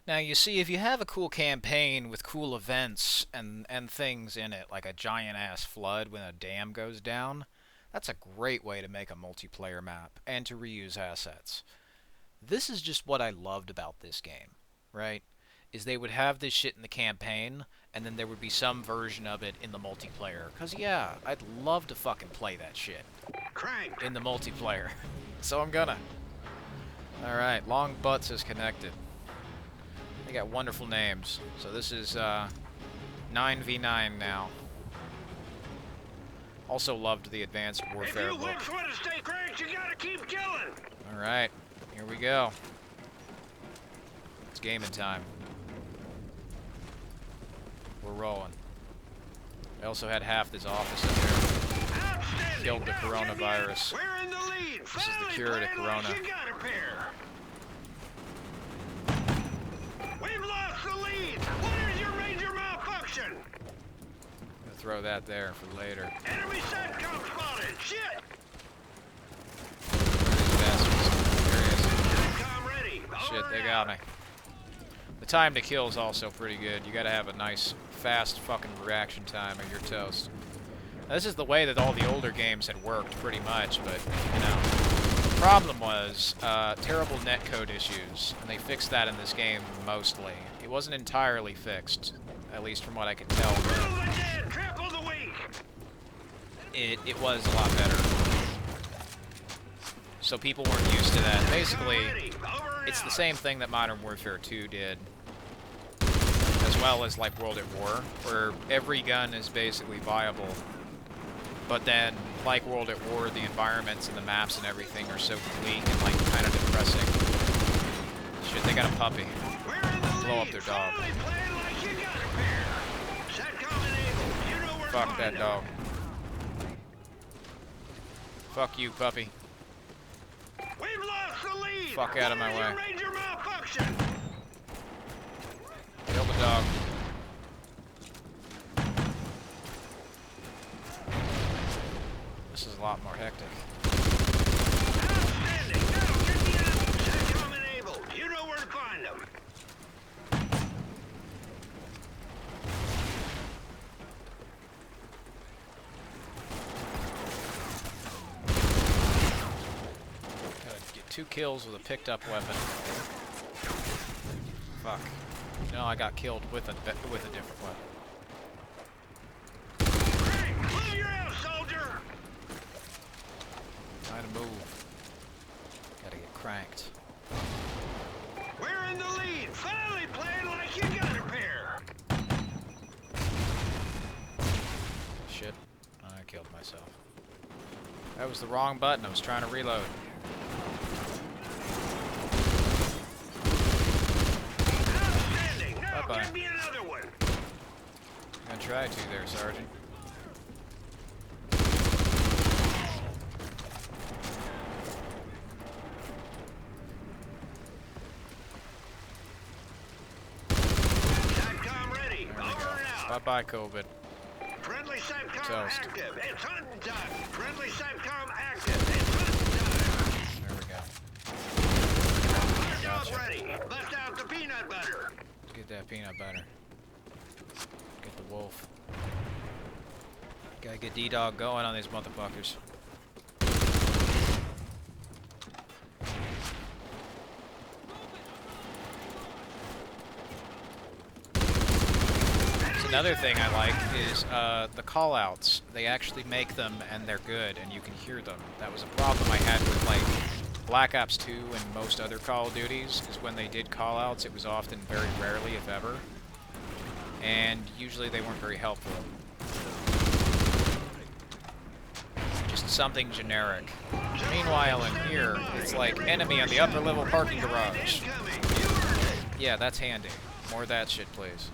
Now you see, if you have a cool campaign with cool events and things in it, like a giant ass flood when a dam goes down, that's a great way to make a multiplayer map and to reuse assets. This is just what I loved about this game, right? Is they would have this shit in the campaign, and then there would be some version of it in the multiplayer. Cause yeah, I'd love to fucking play that shit Crank. in the multiplayer. So I'm gonna. Alright, Long Butts is connected. They got wonderful names. So this is 9v9 now. Also loved the Advanced Warfare book. If you whips want to stay cranked, you gotta keep killing. Alright, here we go. It's gaming time. We're rolling. I also had half this office in there. Outstanding. Killed the Now, coronavirus. we're in the lead. This is the Finally cure to playing corona. Like you got a pair. We've lost the lead. What is your major malfunction? I'm gonna throw that there for later. Enemy SATCOM spotted. Shit. These bastards. There he is. SATCOM ready. Shit, Over they and got out. me. The time to kill is also pretty good. You gotta have a nice, fast fucking reaction time or you're toast. Now, this is the way that all the older games had worked, pretty much, but, you know. The problem was terrible netcode issues, and they fixed that in this game mostly. It wasn't entirely fixed, at least from what I can tell, Triple but the dead, triple the weak. it was a lot better. So people weren't used to that. Basically, Ready. Over and it's the out. same thing that Modern Warfare 2 did, as well as like World at War, where every gun is basically viable. But then, like World at War, the environments and the maps and everything are so bleak and like kind of depressing. Shit, they got a puppy. We're in the Blow up lead. their dog. Finally playing like you got a pair. SATCOM enabled. You know where to Fuck find that them. dog. Fuck you, puppy. We've lost the lead. Fuck out of my What is way. your major malfunction? Kill the dog. This is a lot more hectic. Outstanding. Now get the enemy. SATCOM enabled. You know where to find them. Gotta get 2 kills with a picked up weapon. Fuck. No, I got killed with a different weapon. Crank. Move your ass, soldier. Time to move. Gotta get cranked. We're in the lead. Finally playing like you got a pair. Shit. I killed myself. That was the wrong button. I was trying to reload. Outstanding. Now Bye-bye. give me another one. I'm gonna try to there, Sergeant. SATCOM ready. There we Over go. and out. Bye-bye, COVID. Friendly SATCOM Toast. active. It's hunting time. Friendly SATCOM active. It's hunting time. There we go. Hot dog Gotcha. ready. Bust out the peanut butter. Let's get that peanut butter. Get the wolf. Gotta get D-Dog going on these motherfuckers. Another thing I like is the call-outs. They actually make them and they're good and you can hear them. That was a problem I had with like Black Ops 2 and most other Call of Duties, is when they did call-outs it was often very rarely, if ever. And usually they weren't very helpful. Just something generic. Meanwhile in here, it's like enemy on the upper level parking garage. Incoming. You earned it. Yeah, that's handy. More of that shit, please.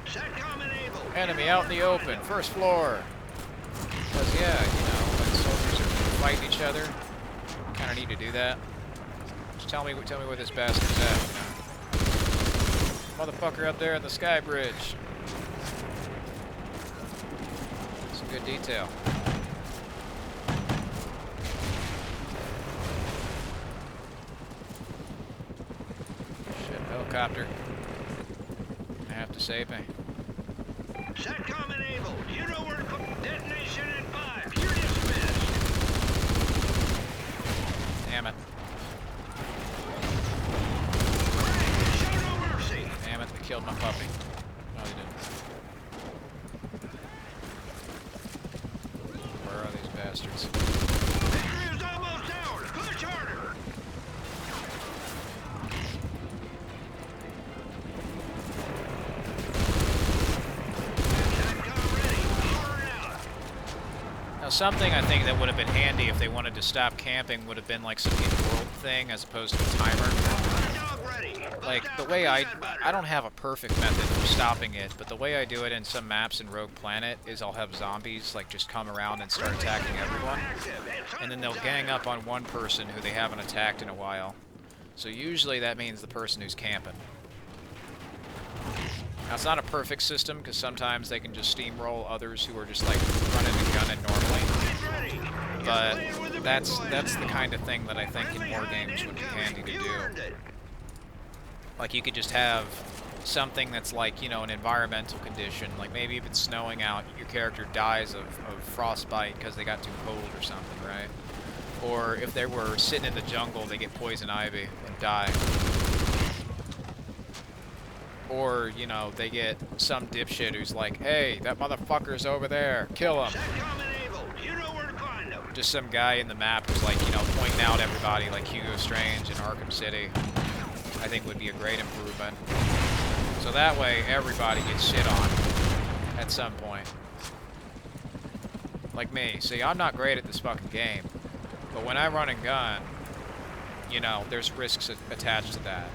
SATCOM enabled. Enemy out in the open, first floor. Because yeah, you know, when soldiers are fighting each other, you kind of need to do that. Just tell me where this bastard's at. You know? Motherfucker up there in the sky bridge. Some good detail. helicopter. I have to save me. SATCOM enabled. You know where to put detonation in 5. You're dismissed. Damn it. Show no mercy. Damn it, they killed my puppy. No, they didn't. Where are these bastards? Victory is almost ours. Push harder. SATCOM ready. Powering out. Now, something I think that would have been handy if they wanted to stop camping would have been like some in-world thing as opposed to a timer. Dog ready. Like, the way I don't have a perfect method for stopping it, but the way I do it in some maps in Rogue Planet is I'll have zombies, like, just come around and start attacking everyone. And then they'll gang up on one person who they haven't attacked in a while. So usually that means the person who's camping. Now, it's not a perfect system, because sometimes they can just steamroll others who are just, like, running and gunning normally. But that's the kind of thing that I think in war games would be handy to do. Like, you could just have something that's like, you know, an environmental condition. Like, maybe if it's snowing out, your character dies of frostbite because they got too cold or something, right? Or if they were sitting in the jungle, they get poison ivy and die. Or, you know, they get some dipshit who's like, hey, that motherfucker's over there, kill him. SATCOM enabled. You know where to find them. Just some guy in the map who's like, you know, pointing out everybody like Hugo Strange in Arkham City. I think would be a great improvement. So that way everybody gets shit on at some point. Like me. See, I'm not great at this fucking game. But when I run and gun, you know, there's risks attached to that.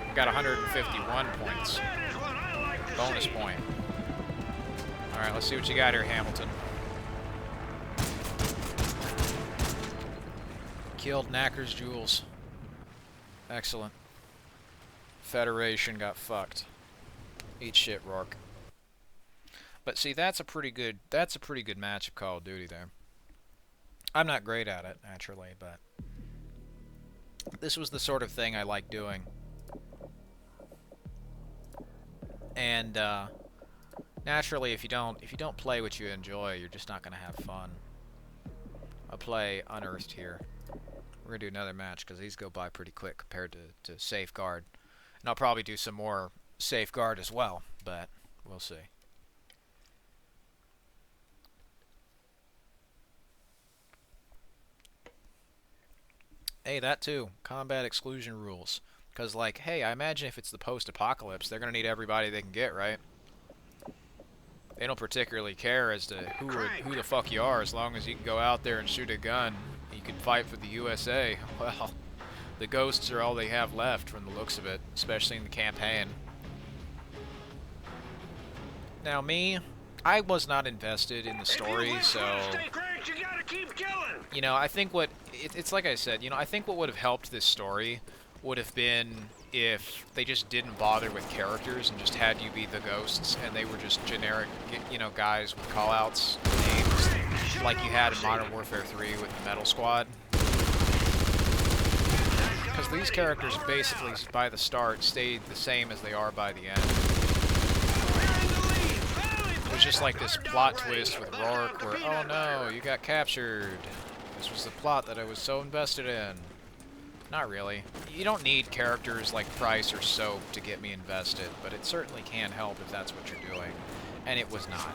I've got 151 points. That is what I like to Bonus see. point. Alright, let's see what you got here, Hamilton. Killed Knacker's Jewels. Excellent. Federation got fucked. Eat shit, Rourke. But see, that's a pretty good match of Call of Duty there. I'm not great at it, naturally, but this was the sort of thing I like doing. And naturally, if you don't play what you enjoy, you're just not gonna have fun. I'll play Unearthed here. We're gonna do another match because these go by pretty quick compared to Safeguard. And I'll probably do some more Safeguard as well, but we'll see. Hey, that too. Combat exclusion rules. Because, like, hey, I imagine if it's the post-apocalypse, they're going to need everybody they can get, right? They don't particularly care as to who the fuck you are, as long as you can go out there and shoot a gun. You can fight for the USA. Well, the ghosts are all they have left from the looks of it, especially in the campaign. Now, me, I was not invested in the story, so... You gotta keep killing. You know, I think it's like I said, you know, I think what would have helped this story would have been if they just didn't bother with characters and just had you be the ghosts and they were just generic, you know, guys with callouts, names, like you had in Modern Warfare 3 with the Metal Squad. Because these characters basically, by the start, stayed the same as they are by the end. It was just like this plot twist with Rourke where, oh no, you got captured. This was the plot that I was so invested in. Not really. You don't need characters like Price or Soap to get me invested, but it certainly can help if that's what you're doing. And it was not.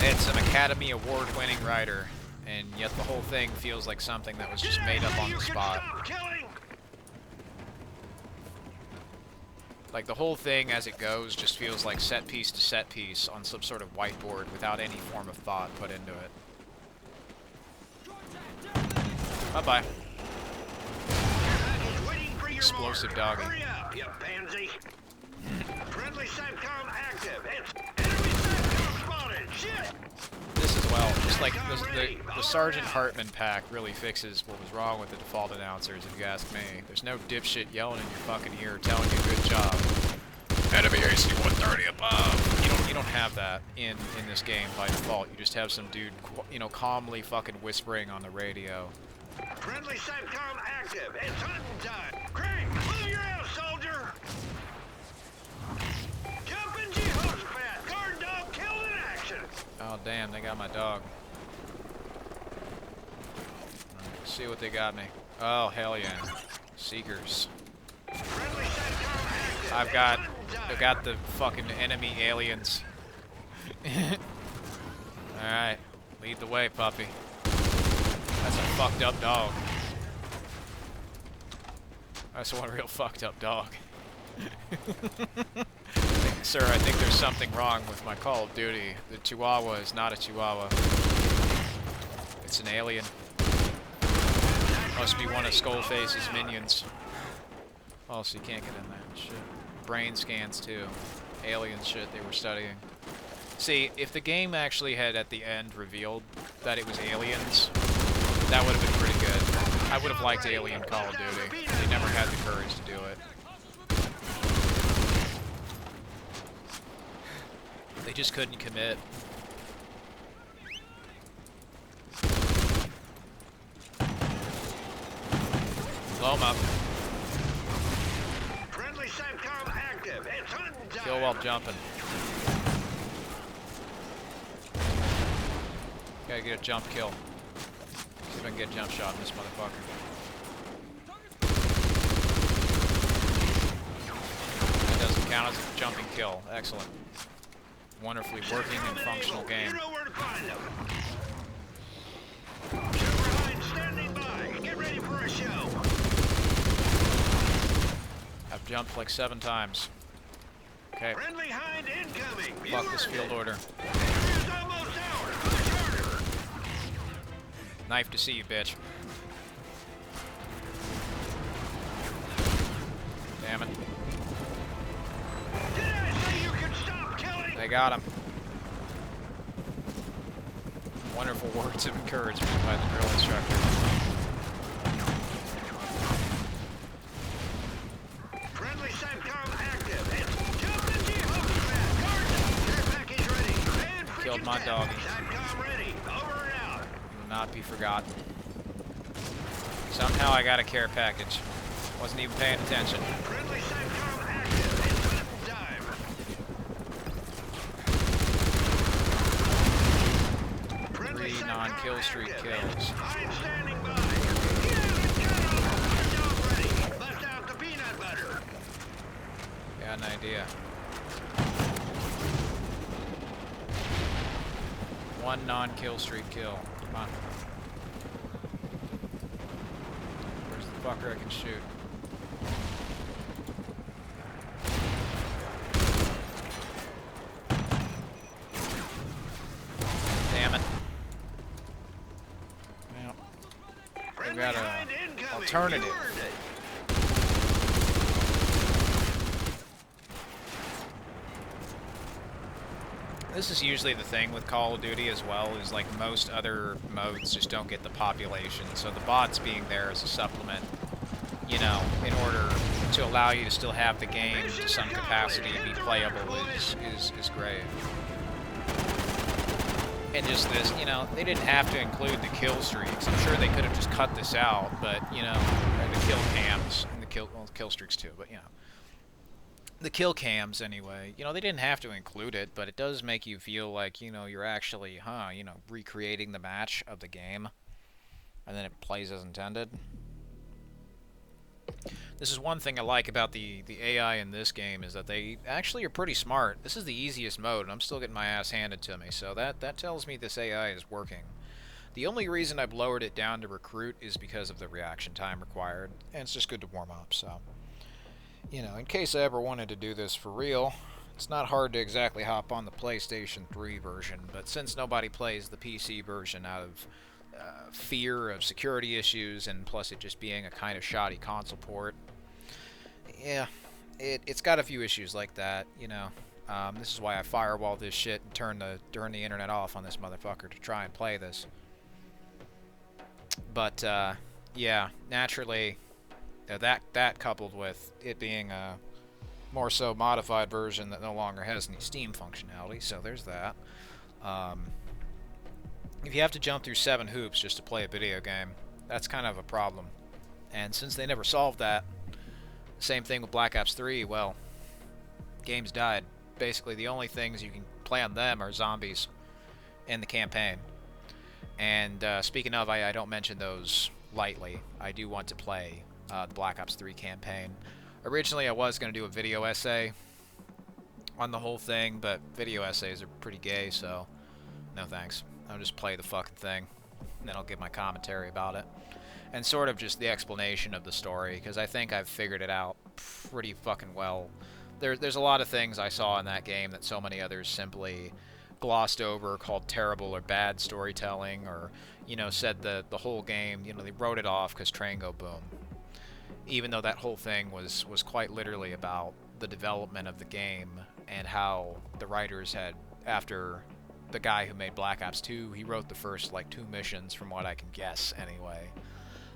It's an Academy Award-winning writer, and yet the whole thing feels like something that was just made up on the spot. Like, the whole thing as it goes just feels like set piece to set piece on some sort of whiteboard without any form of thought put into it. Bye-bye. Explosive doggy. Hurry up, you pansy. Friendly SATCOM active. It's enemy SATCOM spotted. Shit. This as well. Just like the Sergeant Hartman pack really fixes what was wrong with the default announcers, if you ask me. There's no dipshit yelling in your fucking ear telling you good job. Enemy AC 130 above. You don't have that in this game by default. You just have some dude, you know, calmly fucking whispering on the radio. Friendly SATCOM active. It's hunting time. Crank, move your ass, soldier. Jumping Jehoshaphat. Guard dog killed in action. Oh damn, they got my dog. Alright, see what they got me. Oh hell yeah. Seekers. Friendly SATCOM active. I've got the fucking enemy aliens. Alright. Lead the way, puppy. That's a fucked up dog. That's one real fucked up dog. Sir, I think there's something wrong with my Call of Duty. The Chihuahua is not a Chihuahua. It's an alien. Must be one of Skullface's minions. Oh, so you can't get in there. Shit. Brain scans too. Alien shit they were studying. See, if the game actually had at the end revealed that it was aliens, that would have been pretty good. I would have liked Alien Call of Duty. They never had the courage to do it. They just couldn't commit. Blow 'em up. Friendly SATCOM active. It's hunting time. Kill while jumping. Gotta get a jump kill. See if I can get a jump shot on this motherfucker. That doesn't count as a jumping kill. Excellent. Wonderfully working and functional game. You know where to find them. Silverhide standing by. Get ready for a show. I've jumped like 7 times. Okay. Friendly Hind incoming. Fuck this field order. It's almost ours. Push harder. Knife to see you, bitch. Damn it. Did I say you could stop killing? They got him. Wonderful words of encouragement by the drill instructor. Friendly SATCOM active. It's jumping Jehoshaphat. Guard care package ready. And Killed my freaking doggy. SATCOM ready. Over and out. Will not be forgotten. Somehow I got a care package. Wasn't even paying attention. Friendly SATCOM active. It's hunting time. Friendly 3 SATCOM non-kill streak active. kills. I'm standing by. Get out and cut off. Hot dog ready. Bust out the peanut butter. Got an idea. 1 non-kill streak kill. Come on. Where's the fucker I can shoot? Damn it. Well, Friendly got a Hind incoming. alternative. You earned it. this is usually the thing with Call of Duty as well, is like most other modes just don't get the population, so the bots being there as a supplement, you know, in order to allow you to still have the game to some capacity and be playable is great. And just this, you know, they didn't have to include the kill streaks. I'm sure they could have just cut this out, but, you know, the kill cams, and the kill streaks too, but, you know. The kill cams, anyway, you know, they didn't have to include it, but it does make you feel like, you know, you're actually, you know, recreating the match of the game, and then it plays as intended. This is one thing I like about the AI in this game, is that they actually are pretty smart. This is the easiest mode, and I'm still getting my ass handed to me, so that tells me this AI is working. The only reason I've lowered it down to recruit is because of the reaction time required, and it's just good to warm up, so... You know, in case I ever wanted to do this for real, it's not hard to exactly hop on the PlayStation 3 version, but since nobody plays the PC version out of fear of security issues, and plus it just being a kind of shoddy console port, yeah, it's got a few issues like that, you know. This is why I firewall this shit and turn the internet off on this motherfucker to try and play this. But, yeah, naturally... that coupled with it being a more so modified version that no longer has any Steam functionality, so there's that. If you have to jump through 7 hoops just to play a video game, That's kind of a problem. And since they never solved that, same thing with Black Ops 3, well, game's died. Basically, the only things you can play on them are zombies in the campaign. And speaking of, I don't mention those lightly. I do want to play the Black Ops 3 campaign. Originally, I was going to do a video essay on the whole thing, but video essays are pretty gay, so no thanks. I'll just play the fucking thing, and then I'll give my commentary about it. And sort of just the explanation of the story, because I think I've figured it out pretty fucking well. There's a lot of things I saw in that game that so many others simply glossed over, called terrible or bad storytelling, or, you know, said the whole game, you know, they wrote it off because train go boom. Even though that whole thing was quite literally about the development of the game and how the writers had, after the guy who made Black Ops 2, he wrote the first, like, 2 missions, from what I can guess, anyway.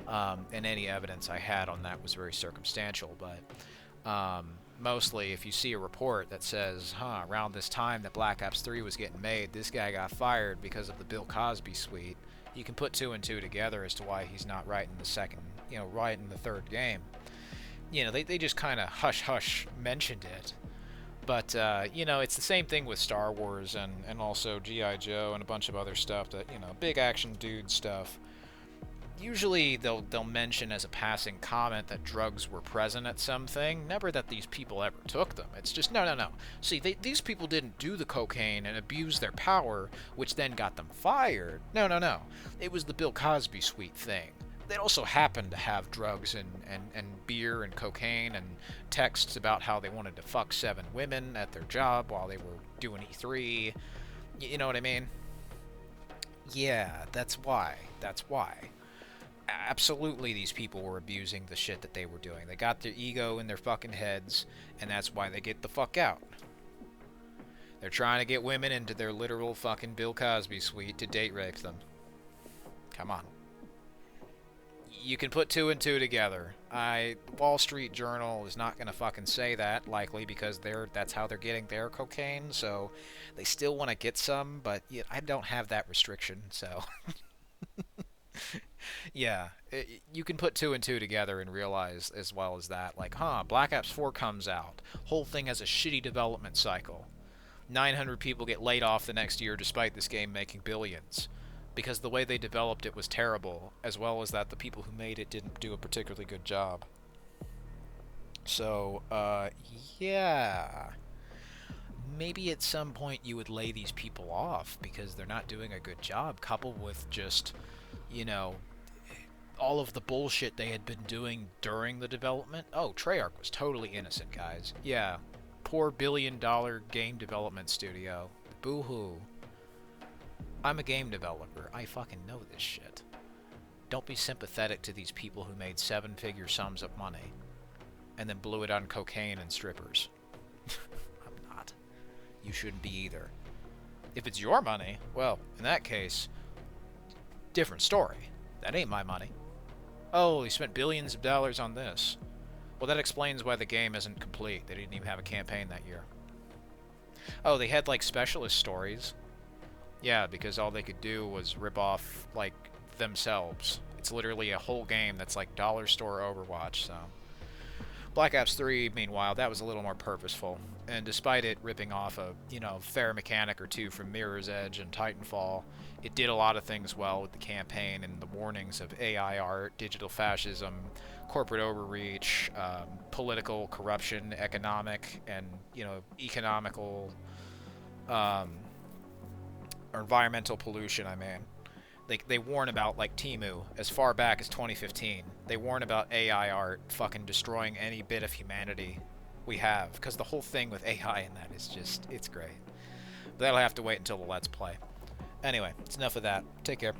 And any evidence I had on that was very circumstantial, but mostly if you see a report that says, around this time that Black Ops 3 was getting made, this guy got fired because of the Bill Cosby suite, you can put 2 and 2 together as to why he's not writing the second, you know, writing the third game. You know, they just kind of hush-hush mentioned it. But, you know, it's the same thing with Star Wars and also G.I. Joe and a bunch of other stuff that, you know, big action dude stuff. Usually they'll mention as a passing comment that drugs were present at something, never that these people ever took them. It's just, no. See, these people didn't do the cocaine and abuse their power, which then got them fired. No. It was the Bill Cosby suite thing. They also happened to have drugs and beer and cocaine and texts about how they wanted to fuck 7 women at their job while they were doing E3. You know what I mean? Yeah, that's why. Absolutely, these people were abusing the shit that they were doing. They got their ego in their fucking heads, and that's why they get the fuck out. They're trying to get women into their literal fucking Bill Cosby suite to date rape them. Come on. You can put 2 and 2 together. Wall Street Journal is not gonna fucking say that, likely, because that's how they're getting their cocaine, so they still want to get some, but I don't have that restriction, so... Yeah, you can put 2 and 2 together and realize as well as that, like, Black Ops 4 comes out. Whole thing has a shitty development cycle. 900 people get laid off the next year despite this game making billions. Because the way they developed it was terrible, as well as that the people who made it didn't do a particularly good job. So, yeah. Maybe at some point you would lay these people off because they're not doing a good job, coupled with just, you know, all of the bullshit they had been doing during the development. Oh, Treyarch was totally innocent, guys. Yeah, poor billion-dollar game development studio. Boo-hoo. I'm a game developer. I fucking know this shit. Don't be sympathetic to these people who made 7-figure sums of money and then blew it on cocaine and strippers. I'm not. You shouldn't be either. If it's your money, well, in that case, different story. That ain't my money. Oh, he spent billions of dollars on this. Well, that explains why the game isn't complete. They didn't even have a campaign that year. Oh, they had, like, specialist stories. Yeah, because all they could do was rip off, like, themselves. It's literally a whole game that's like dollar store Overwatch, so... Black Ops 3, meanwhile, that was a little more purposeful. And despite it ripping off a, you know, fair mechanic or two from Mirror's Edge and Titanfall, it did a lot of things well with the campaign and the warnings of AI art, digital fascism, corporate overreach, political corruption, economic, and, you know, economical, or environmental pollution, I mean. They warn about, like, Temu as far back as 2015. They warn about AI art fucking destroying any bit of humanity we have, because the whole thing with AI in that is just, it's great. But that'll have to wait until the Let's Play. Anyway, it's enough of that. Take care.